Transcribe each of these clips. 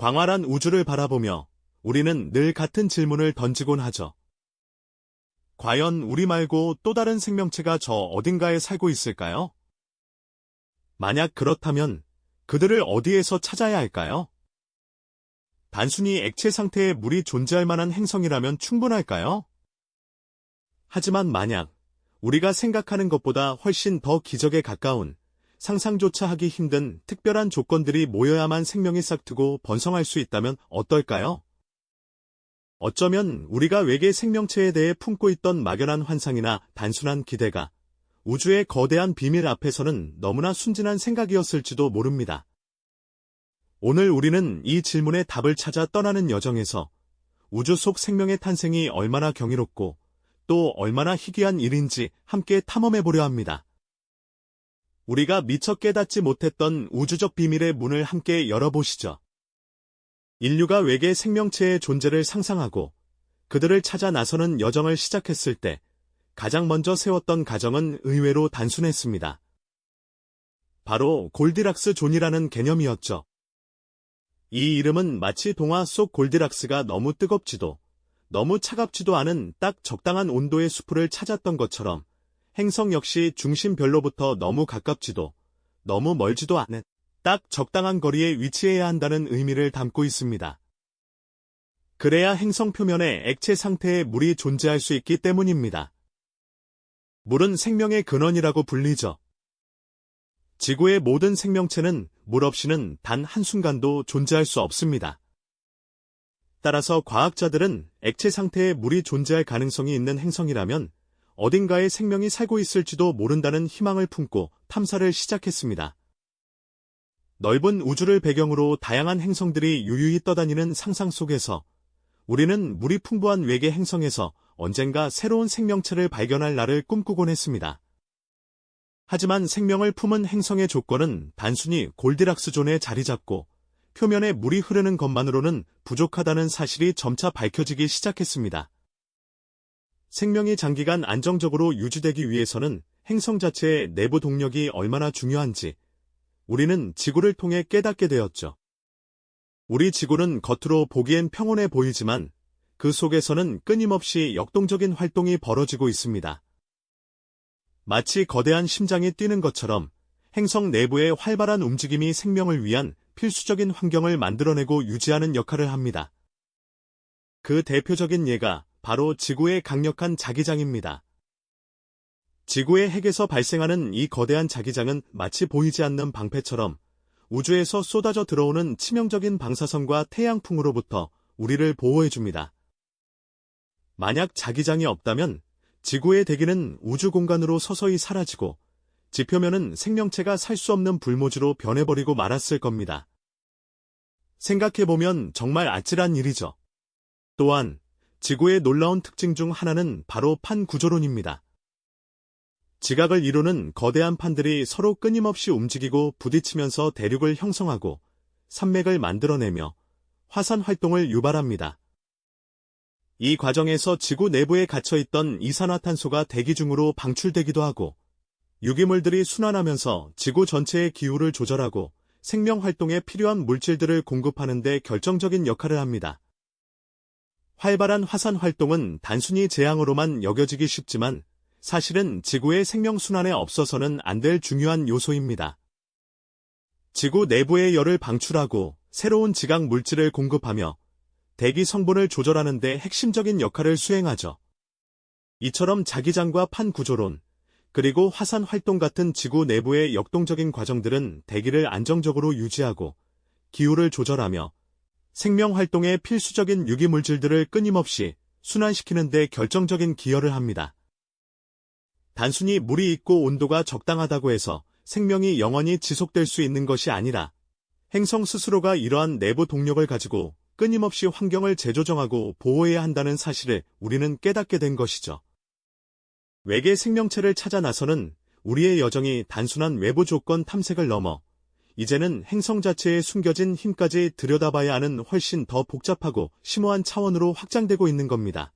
광활한 우주를 바라보며 우리는 늘 같은 질문을 던지곤 하죠. 과연 우리 말고 또 다른 생명체가 저 어딘가에 살고 있을까요? 만약 그렇다면 그들을 어디에서 찾아야 할까요? 단순히 액체 상태의 물이 존재할 만한 행성이라면 충분할까요? 하지만 만약 우리가 생각하는 것보다 훨씬 더 기적에 가까운 상상조차 하기 힘든 특별한 조건들이 모여야만 생명이 싹트고 번성할 수 있다면 어떨까요? 어쩌면 우리가 외계 생명체에 대해 품고 있던 막연한 환상이나 단순한 기대가 우주의 거대한 비밀 앞에서는 너무나 순진한 생각이었을지도 모릅니다. 오늘 우리는 이 질문의 답을 찾아 떠나는 여정에서 우주 속 생명의 탄생이 얼마나 경이롭고 또 얼마나 희귀한 일인지 함께 탐험해보려 합니다. 우리가 미처 깨닫지 못했던 우주적 비밀의 문을 함께 열어보시죠. 인류가 외계 생명체의 존재를 상상하고 그들을 찾아 나서는 여정을 시작했을 때 가장 먼저 세웠던 가정은 의외로 단순했습니다. 바로 골디락스 존이라는 개념이었죠. 이 이름은 마치 동화 속 골디락스가 너무 뜨겁지도 너무 차갑지도 않은 딱 적당한 온도의 숲을 찾았던 것처럼 행성 역시 중심별로부터 너무 가깝지도 너무 멀지도 않은 딱 적당한 거리에 위치해야 한다는 의미를 담고 있습니다. 그래야 행성 표면에 액체 상태의 물이 존재할 수 있기 때문입니다. 물은 생명의 근원이라고 불리죠. 지구의 모든 생명체는 물 없이는 단 한순간도 존재할 수 없습니다. 따라서 과학자들은 액체 상태의 물이 존재할 가능성이 있는 행성이라면 어딘가에 생명이 살고 있을지도 모른다는 희망을 품고 탐사를 시작했습니다. 넓은 우주를 배경으로 다양한 행성들이 유유히 떠다니는 상상 속에서 우리는 물이 풍부한 외계 행성에서 언젠가 새로운 생명체를 발견할 날을 꿈꾸곤 했습니다. 하지만 생명을 품은 행성의 조건은 단순히 골디락스 존에 자리 잡고 표면에 물이 흐르는 것만으로는 부족하다는 사실이 점차 밝혀지기 시작했습니다. 생명이 장기간 안정적으로 유지되기 위해서는 행성 자체의 내부 동력이 얼마나 중요한지 우리는 지구를 통해 깨닫게 되었죠. 우리 지구는 겉으로 보기엔 평온해 보이지만 그 속에서는 끊임없이 역동적인 활동이 벌어지고 있습니다. 마치 거대한 심장이 뛰는 것처럼 행성 내부의 활발한 움직임이 생명을 위한 필수적인 환경을 만들어내고 유지하는 역할을 합니다. 그 대표적인 예가 바로 지구의 강력한 자기장입니다. 지구의 핵에서 발생하는 이 거대한 자기장은 마치 보이지 않는 방패처럼 우주에서 쏟아져 들어오는 치명적인 방사선과 태양풍으로부터 우리를 보호해줍니다. 만약 자기장이 없다면 지구의 대기는 우주 공간으로 서서히 사라지고 지표면은 생명체가 살 수 없는 불모지로 변해버리고 말았을 겁니다. 생각해보면 정말 아찔한 일이죠. 또한 지구의 놀라운 특징 중 하나는 바로 판 구조론입니다. 지각을 이루는 거대한 판들이 서로 끊임없이 움직이고 부딪히면서 대륙을 형성하고 산맥을 만들어내며 화산 활동을 유발합니다. 이 과정에서 지구 내부에 갇혀있던 이산화탄소가 대기 중으로 방출되기도 하고 유기물들이 순환하면서 지구 전체의 기후를 조절하고 생명활동에 필요한 물질들을 공급하는 데 결정적인 역할을 합니다. 활발한 화산 활동은 단순히 재앙으로만 여겨지기 쉽지만 사실은 지구의 생명순환에 없어서는 안 될 중요한 요소입니다. 지구 내부의 열을 방출하고 새로운 지각 물질을 공급하며 대기 성분을 조절하는 데 핵심적인 역할을 수행하죠. 이처럼 자기장과 판 구조론, 그리고 화산 활동 같은 지구 내부의 역동적인 과정들은 대기를 안정적으로 유지하고 기후를 조절하며 생명활동에 필수적인 유기물질들을 끊임없이 순환시키는 데 결정적인 기여를 합니다. 단순히 물이 있고 온도가 적당하다고 해서 생명이 영원히 지속될 수 있는 것이 아니라 행성 스스로가 이러한 내부 동력을 가지고 끊임없이 환경을 재조정하고 보호해야 한다는 사실을 우리는 깨닫게 된 것이죠. 외계 생명체를 찾아 나서는 우리의 여정이 단순한 외부 조건 탐색을 넘어 이제는 행성 자체에 숨겨진 힘까지 들여다봐야 하는 훨씬 더 복잡하고 심오한 차원으로 확장되고 있는 겁니다.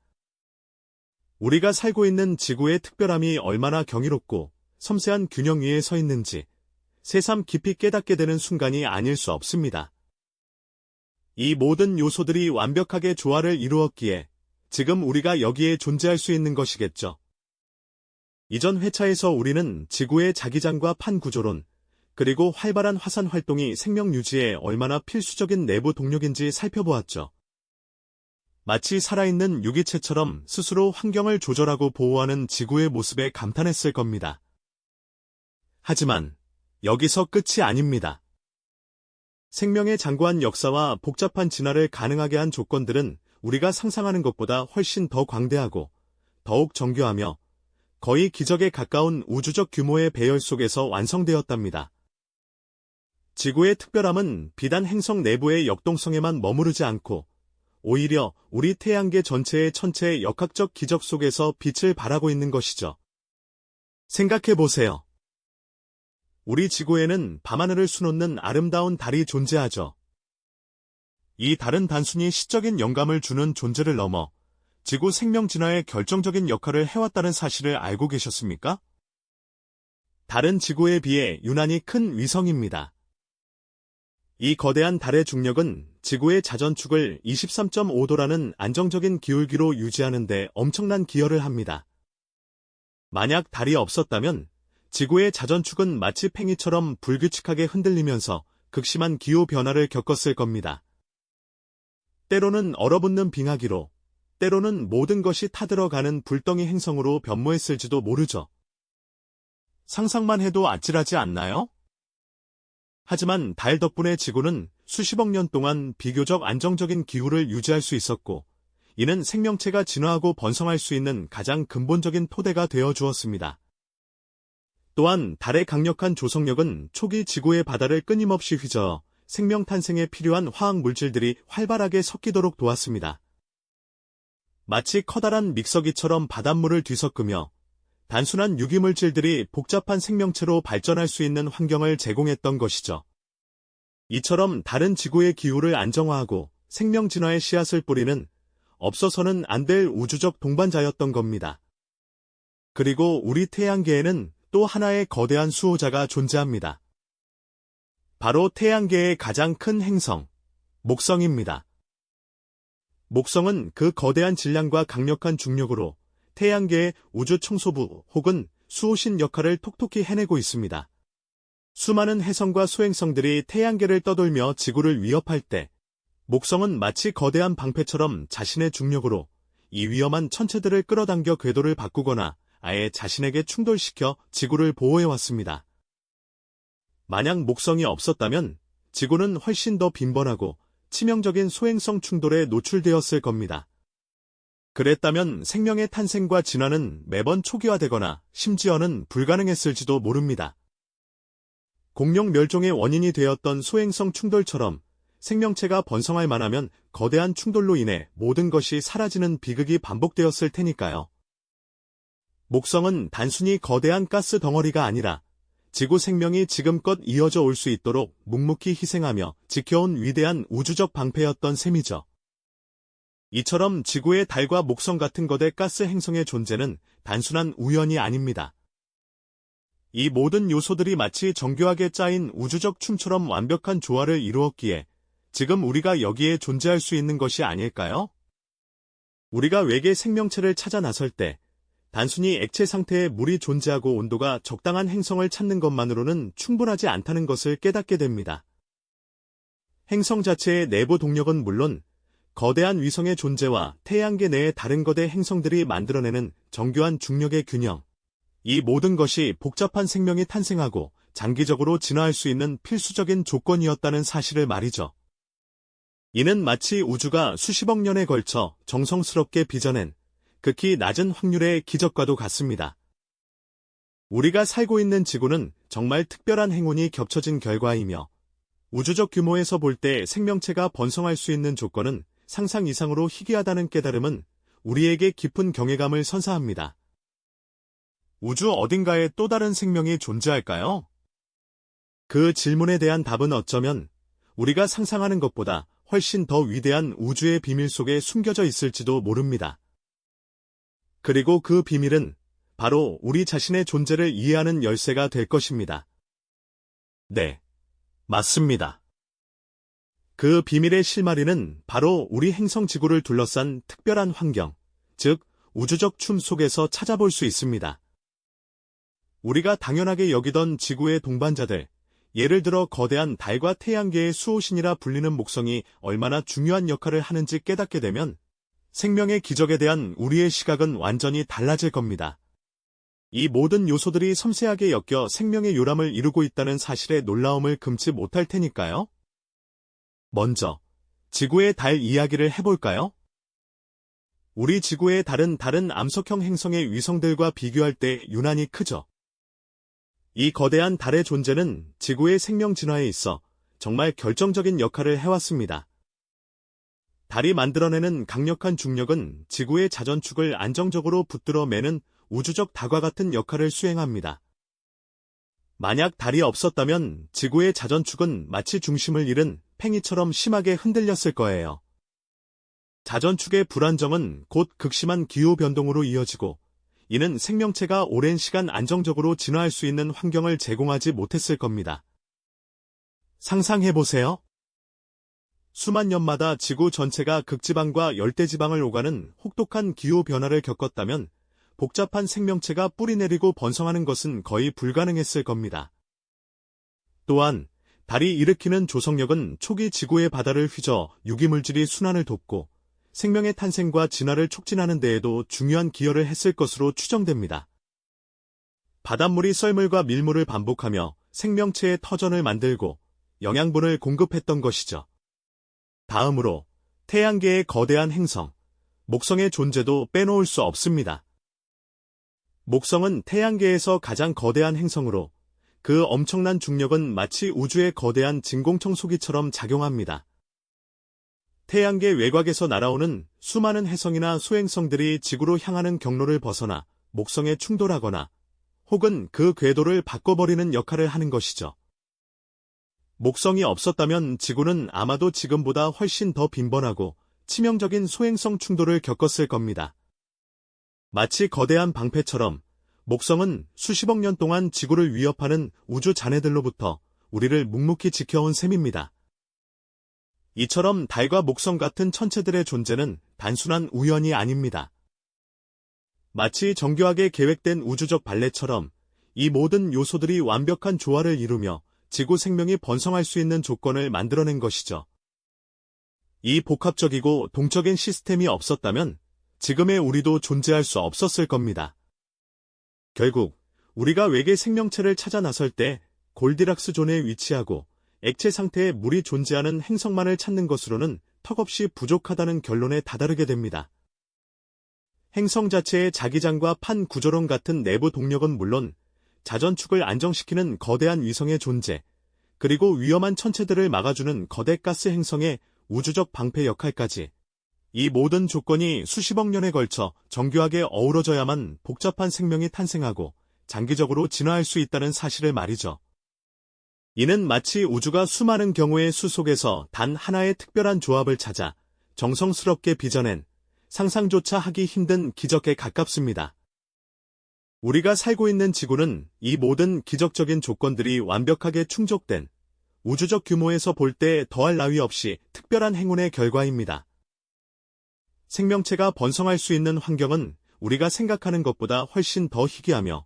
우리가 살고 있는 지구의 특별함이 얼마나 경이롭고 섬세한 균형 위에 서 있는지 새삼 깊이 깨닫게 되는 순간이 아닐 수 없습니다. 이 모든 요소들이 완벽하게 조화를 이루었기에 지금 우리가 여기에 존재할 수 있는 것이겠죠. 이전 회차에서 우리는 지구의 자기장과 판 구조론, 그리고 활발한 화산 활동이 생명 유지에 얼마나 필수적인 내부 동력인지 살펴보았죠. 마치 살아있는 유기체처럼 스스로 환경을 조절하고 보호하는 지구의 모습에 감탄했을 겁니다. 하지만 여기서 끝이 아닙니다. 생명의 장구한 역사와 복잡한 진화를 가능하게 한 조건들은 우리가 상상하는 것보다 훨씬 더 광대하고 더욱 정교하며 거의 기적에 가까운 우주적 규모의 배열 속에서 완성되었답니다. 지구의 특별함은 비단 행성 내부의 역동성에만 머무르지 않고 오히려 우리 태양계 전체의 천체의 역학적 기적 속에서 빛을 발하고 있는 것이죠. 생각해보세요. 우리 지구에는 밤하늘을 수놓는 아름다운 달이 존재하죠. 이 달은 단순히 시적인 영감을 주는 존재를 넘어 지구 생명 진화에 결정적인 역할을 해왔다는 사실을 알고 계셨습니까? 달은 지구에 비해 유난히 큰 위성입니다. 이 거대한 달의 중력은 지구의 자전축을 23.5도라는 안정적인 기울기로 유지하는 데 엄청난 기여를 합니다. 만약 달이 없었다면 지구의 자전축은 마치 팽이처럼 불규칙하게 흔들리면서 극심한 기후변화를 겪었을 겁니다. 때로는 얼어붙는 빙하기로, 때로는 모든 것이 타들어가는 불덩이 행성으로 변모했을지도 모르죠. 상상만 해도 아찔하지 않나요? 하지만 달 덕분에 지구는 수십억 년 동안 비교적 안정적인 기후를 유지할 수 있었고, 이는 생명체가 진화하고 번성할 수 있는 가장 근본적인 토대가 되어 주었습니다. 또한 달의 강력한 조성력은 초기 지구의 바다를 끊임없이 휘저어 생명 탄생에 필요한 화학 물질들이 활발하게 섞이도록 도왔습니다. 마치 커다란 믹서기처럼 바닷물을 뒤섞으며 단순한 유기물질들이 복잡한 생명체로 발전할 수 있는 환경을 제공했던 것이죠. 이처럼 달은 지구의 기후를 안정화하고 생명 진화의 씨앗을 뿌리는 없어서는 안 될 우주적 동반자였던 겁니다. 그리고 우리 태양계에는 또 하나의 거대한 수호자가 존재합니다. 바로 태양계의 가장 큰 행성, 목성입니다. 목성은 그 거대한 질량과 강력한 중력으로 태양계의 우주 청소부 혹은 수호신 역할을 톡톡히 해내고 있습니다. 수많은 혜성과 소행성들이 태양계를 떠돌며 지구를 위협할 때, 목성은 마치 거대한 방패처럼 자신의 중력으로 이 위험한 천체들을 끌어당겨 궤도를 바꾸거나 아예 자신에게 충돌시켜 지구를 보호해왔습니다. 만약 목성이 없었다면 지구는 훨씬 더 빈번하고 치명적인 소행성 충돌에 노출되었을 겁니다. 그랬다면 생명의 탄생과 진화는 매번 초기화되거나 심지어는 불가능했을지도 모릅니다. 공룡 멸종의 원인이 되었던 소행성 충돌처럼 생명체가 번성할 만하면 거대한 충돌로 인해 모든 것이 사라지는 비극이 반복되었을 테니까요. 목성은 단순히 거대한 가스 덩어리가 아니라 지구 생명이 지금껏 이어져 올 수 있도록 묵묵히 희생하며 지켜온 위대한 우주적 방패였던 셈이죠. 이처럼 지구의 달과 목성 같은 거대 가스 행성의 존재는 단순한 우연이 아닙니다. 이 모든 요소들이 마치 정교하게 짜인 우주적 춤처럼 완벽한 조화를 이루었기에 지금 우리가 여기에 존재할 수 있는 것이 아닐까요? 우리가 외계 생명체를 찾아 나설 때 단순히 액체 상태의 물이 존재하고 온도가 적당한 행성을 찾는 것만으로는 충분하지 않다는 것을 깨닫게 됩니다. 행성 자체의 내부 동력은 물론 거대한 위성의 존재와 태양계 내의 다른 거대 행성들이 만들어내는 정교한 중력의 균형, 이 모든 것이 복잡한 생명이 탄생하고 장기적으로 진화할 수 있는 필수적인 조건이었다는 사실을 말이죠. 이는 마치 우주가 수십억 년에 걸쳐 정성스럽게 빚어낸 극히 낮은 확률의 기적과도 같습니다. 우리가 살고 있는 지구는 정말 특별한 행운이 겹쳐진 결과이며 우주적 규모에서 볼 때 생명체가 번성할 수 있는 조건은 상상 이상으로 희귀하다는 깨달음은 우리에게 깊은 경외감을 선사합니다. 우주 어딘가에 또 다른 생명이 존재할까요? 그 질문에 대한 답은 어쩌면 우리가 상상하는 것보다 훨씬 더 위대한 우주의 비밀 속에 숨겨져 있을지도 모릅니다. 그리고 그 비밀은 바로 우리 자신의 존재를 이해하는 열쇠가 될 것입니다. 네, 맞습니다. 그 비밀의 실마리는 바로 우리 행성 지구를 둘러싼 특별한 환경, 즉 우주적 춤 속에서 찾아볼 수 있습니다. 우리가 당연하게 여기던 지구의 동반자들, 예를 들어 거대한 달과 태양계의 수호신이라 불리는 목성이 얼마나 중요한 역할을 하는지 깨닫게 되면 생명의 기적에 대한 우리의 시각은 완전히 달라질 겁니다. 이 모든 요소들이 섬세하게 엮여 생명의 요람을 이루고 있다는 사실에 놀라움을 금치 못할 테니까요. 먼저 지구의 달 이야기를 해볼까요? 우리 지구의 달은 다른 암석형 행성의 위성들과 비교할 때 유난히 크죠. 이 거대한 달의 존재는 지구의 생명 진화에 있어 정말 결정적인 역할을 해왔습니다. 달이 만들어내는 강력한 중력은 지구의 자전축을 안정적으로 붙들어 매는 우주적 닭과 같은 역할을 수행합니다. 만약 달이 없었다면 지구의 자전축은 마치 중심을 잃은 팽이처럼 심하게 흔들렸을 거예요. 자전축의 불안정은 곧 극심한 기후변동으로 이어지고, 이는 생명체가 오랜 시간 안정적으로 진화할 수 있는 환경을 제공하지 못했을 겁니다. 상상해보세요. 수만 년마다 지구 전체가 극지방과 열대지방을 오가는 혹독한 기후변화를 겪었다면 복잡한 생명체가 뿌리내리고 번성하는 것은 거의 불가능했을 겁니다. 또한 달이 일으키는 조성력은 초기 지구의 바다를 휘저 유기물질이 순환을 돕고 생명의 탄생과 진화를 촉진하는 데에도 중요한 기여를 했을 것으로 추정됩니다. 바닷물이 썰물과 밀물을 반복하며 생명체의 터전을 만들고 영양분을 공급했던 것이죠. 다음으로 태양계의 거대한 행성, 목성의 존재도 빼놓을 수 없습니다. 목성은 태양계에서 가장 거대한 행성으로 그 엄청난 중력은 마치 우주의 거대한 진공청소기처럼 작용합니다. 태양계 외곽에서 날아오는 수많은 혜성이나 소행성들이 지구로 향하는 경로를 벗어나 목성에 충돌하거나 혹은 그 궤도를 바꿔버리는 역할을 하는 것이죠. 목성이 없었다면 지구는 아마도 지금보다 훨씬 더 빈번하고 치명적인 소행성 충돌을 겪었을 겁니다. 마치 거대한 방패처럼 목성은 수십억 년 동안 지구를 위협하는 우주 잔해들로부터 우리를 묵묵히 지켜온 셈입니다. 이처럼 달과 목성 같은 천체들의 존재는 단순한 우연이 아닙니다. 마치 정교하게 계획된 우주적 발레처럼 이 모든 요소들이 완벽한 조화를 이루며 지구 생명이 번성할 수 있는 조건을 만들어낸 것이죠. 이 복합적이고 동적인 시스템이 없었다면 지금의 우리도 존재할 수 없었을 겁니다. 결국 우리가 외계 생명체를 찾아 나설 때 골디락스 존에 위치하고 액체 상태의 물이 존재하는 행성만을 찾는 것으로는 턱없이 부족하다는 결론에 다다르게 됩니다. 행성 자체의 자기장과 판 구조론 같은 내부 동력은 물론 자전축을 안정시키는 거대한 위성의 존재, 그리고 위험한 천체들을 막아주는 거대 가스 행성의 우주적 방패 역할까지, 이 모든 조건이 수십억 년에 걸쳐 정교하게 어우러져야만 복잡한 생명이 탄생하고 장기적으로 진화할 수 있다는 사실을 말이죠. 이는 마치 우주가 수많은 경우의 수 속에서 단 하나의 특별한 조합을 찾아 정성스럽게 빚어낸 상상조차 하기 힘든 기적에 가깝습니다. 우리가 살고 있는 지구는 이 모든 기적적인 조건들이 완벽하게 충족된 우주적 규모에서 볼 때 더할 나위 없이 특별한 행운의 결과입니다. 생명체가 번성할 수 있는 환경은 우리가 생각하는 것보다 훨씬 더 희귀하며,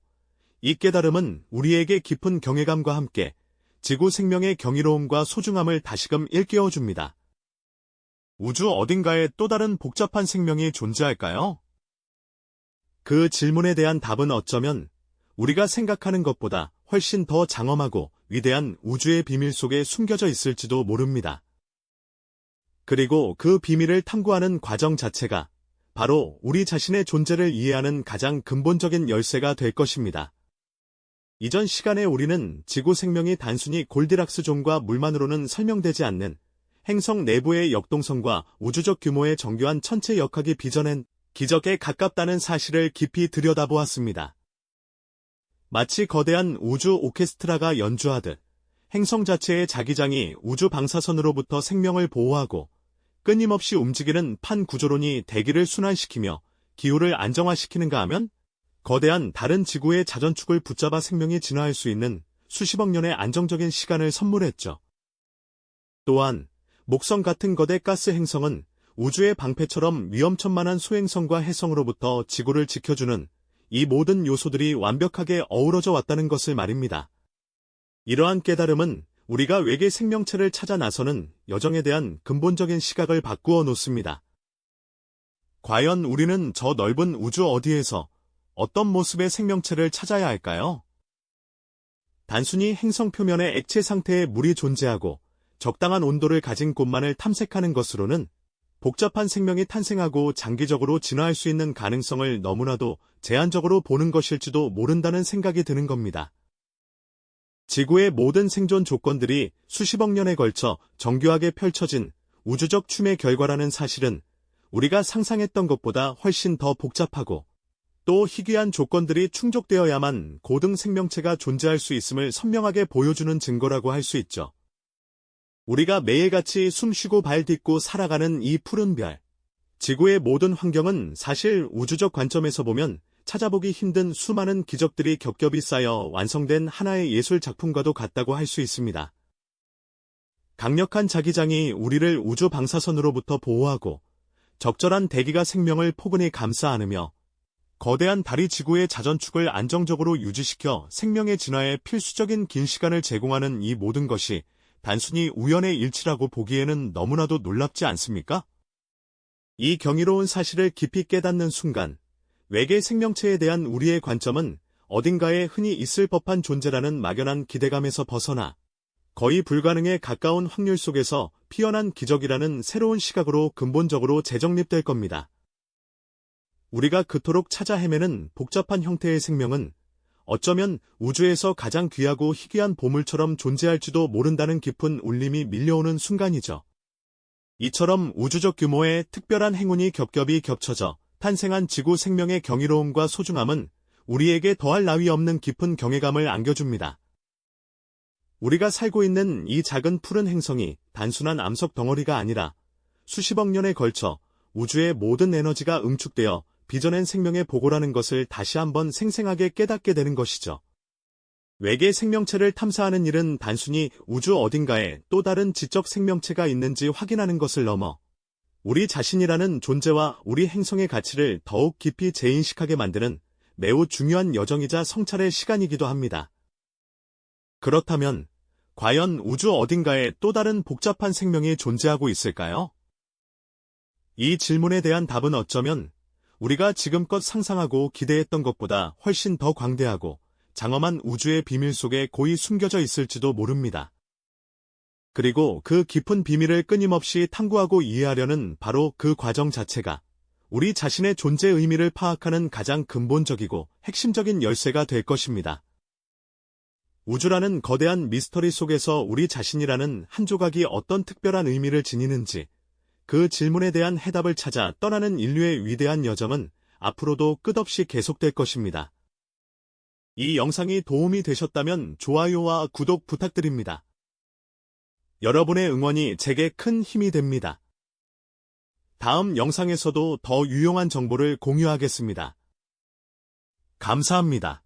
이 깨달음은 우리에게 깊은 경외감과 함께 지구 생명의 경이로움과 소중함을 다시금 일깨워줍니다. 우주 어딘가에 또 다른 복잡한 생명이 존재할까요? 그 질문에 대한 답은 어쩌면 우리가 생각하는 것보다 훨씬 더 장엄하고 위대한 우주의 비밀 속에 숨겨져 있을지도 모릅니다. 그리고 그 비밀을 탐구하는 과정 자체가 바로 우리 자신의 존재를 이해하는 가장 근본적인 열쇠가 될 것입니다. 이전 시간에 우리는 지구 생명이 단순히 골디락스 존과 물만으로는 설명되지 않는 행성 내부의 역동성과 우주적 규모의 정교한 천체 역학이 빚어낸 기적에 가깝다는 사실을 깊이 들여다보았습니다. 마치 거대한 우주 오케스트라가 연주하듯 행성 자체의 자기장이 우주 방사선으로부터 생명을 보호하고 끊임없이 움직이는 판 구조론이 대기를 순환시키며 기후를 안정화시키는가 하면 거대한 다른 지구의 자전축을 붙잡아 생명이 진화할 수 있는 수십억 년의 안정적인 시간을 선물했죠. 또한 목성 같은 거대 가스 행성은 우주의 방패처럼 위험천만한 소행성과 해성으로부터 지구를 지켜주는 이 모든 요소들이 완벽하게 어우러져 왔다는 것을 말입니다. 이러한 깨달음은 우리가 외계 생명체를 찾아 나서는 여정에 대한 근본적인 시각을 바꾸어 놓습니다. 과연 우리는 저 넓은 우주 어디에서 어떤 모습의 생명체를 찾아야 할까요? 단순히 행성 표면에 액체 상태의 물이 존재하고 적당한 온도를 가진 곳만을 탐색하는 것으로는 복잡한 생명이 탄생하고 장기적으로 진화할 수 있는 가능성을 너무나도 제한적으로 보는 것일지도 모른다는 생각이 드는 겁니다. 지구의 모든 생존 조건들이 수십억 년에 걸쳐 정교하게 펼쳐진 우주적 춤의 결과라는 사실은 우리가 상상했던 것보다 훨씬 더 복잡하고 또 희귀한 조건들이 충족되어야만 고등 생명체가 존재할 수 있음을 선명하게 보여주는 증거라고 할 수 있죠. 우리가 매일같이 숨쉬고 발 딛고 살아가는 이 푸른 별, 지구의 모든 환경은 사실 우주적 관점에서 보면 찾아보기 힘든 수많은 기적들이 겹겹이 쌓여 완성된 하나의 예술 작품과도 같다고 할 수 있습니다. 강력한 자기장이 우리를 우주 방사선으로부터 보호하고 적절한 대기가 생명을 포근히 감싸 안으며 거대한 달이 지구의 자전축을 안정적으로 유지시켜 생명의 진화에 필수적인 긴 시간을 제공하는 이 모든 것이 단순히 우연의 일치라고 보기에는 너무나도 놀랍지 않습니까? 이 경이로운 사실을 깊이 깨닫는 순간, 외계 생명체에 대한 우리의 관점은 어딘가에 흔히 있을 법한 존재라는 막연한 기대감에서 벗어나 거의 불가능에 가까운 확률 속에서 피어난 기적이라는 새로운 시각으로 근본적으로 재정립될 겁니다. 우리가 그토록 찾아 헤매는 복잡한 형태의 생명은 어쩌면 우주에서 가장 귀하고 희귀한 보물처럼 존재할지도 모른다는 깊은 울림이 밀려오는 순간이죠. 이처럼 우주적 규모의 특별한 행운이 겹겹이 겹쳐져 탄생한 지구 생명의 경이로움과 소중함은 우리에게 더할 나위 없는 깊은 경외감을 안겨줍니다. 우리가 살고 있는 이 작은 푸른 행성이 단순한 암석 덩어리가 아니라 수십억 년에 걸쳐 우주의 모든 에너지가 응축되어 빚어낸 생명의 보고라는 것을 다시 한번 생생하게 깨닫게 되는 것이죠. 외계 생명체를 탐사하는 일은 단순히 우주 어딘가에 또 다른 지적 생명체가 있는지 확인하는 것을 넘어 우리 자신이라는 존재와 우리 행성의 가치를 더욱 깊이 재인식하게 만드는 매우 중요한 여정이자 성찰의 시간이기도 합니다. 그렇다면 과연 우주 어딘가에 또 다른 복잡한 생명이 존재하고 있을까요? 이 질문에 대한 답은 어쩌면 우리가 지금껏 상상하고 기대했던 것보다 훨씬 더 광대하고 장엄한 우주의 비밀 속에 고이 숨겨져 있을지도 모릅니다. 그리고 그 깊은 비밀을 끊임없이 탐구하고 이해하려는 바로 그 과정 자체가 우리 자신의 존재 의미를 파악하는 가장 근본적이고 핵심적인 열쇠가 될 것입니다. 우주라는 거대한 미스터리 속에서 우리 자신이라는 한 조각이 어떤 특별한 의미를 지니는지 그 질문에 대한 해답을 찾아 떠나는 인류의 위대한 여정은 앞으로도 끝없이 계속될 것입니다. 이 영상이 도움이 되셨다면 좋아요와 구독 부탁드립니다. 여러분의 응원이 제게 큰 힘이 됩니다. 다음 영상에서도 더 유용한 정보를 공유하겠습니다. 감사합니다.